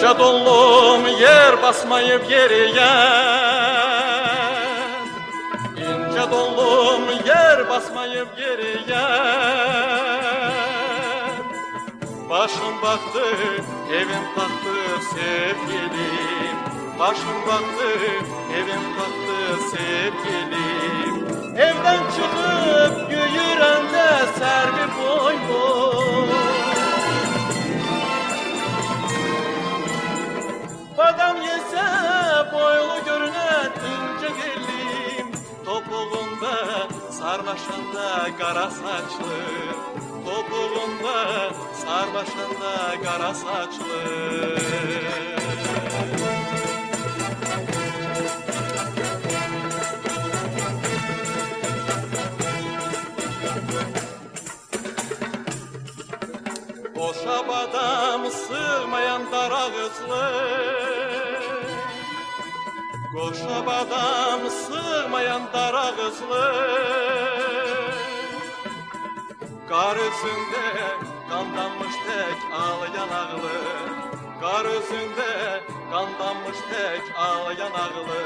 İnce donlum yer basmayıp yeriye, İnce donlum yer basmayıp yeriye. Başım baktı, evim kalktı sevgilim. Başım baktı, evim kalktı sevgilim. Evden çıkıp yürürende servi boy boy. Badam yese boylu görünen ince gelim. Topuğunda sarmaşanda kara saçlı, topuğunda sarmaşanda kara saçlı. Boşa badam sığmayan dar ağızlı, Koşa badam sığmayan dar ağızlı. Kar üzünde kandanmış tek ağlayan ağlı, Kar üzünde kandanmış tek ağlayan ağlı.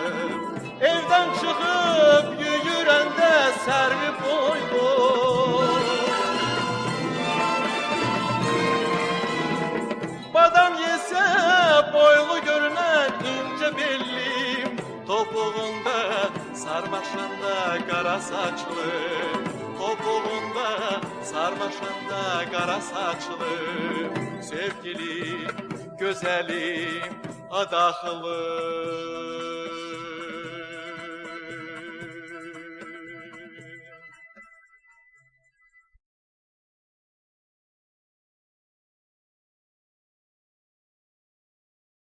Evden çıkıp yürürende servi boy boy. Badam yese boylu görünen ince bellim. Topuğunda sarmaşanda kara saçlı, topuğunda sarmaşanda kara saçlı. Sevgilim, güzelim, adaklı.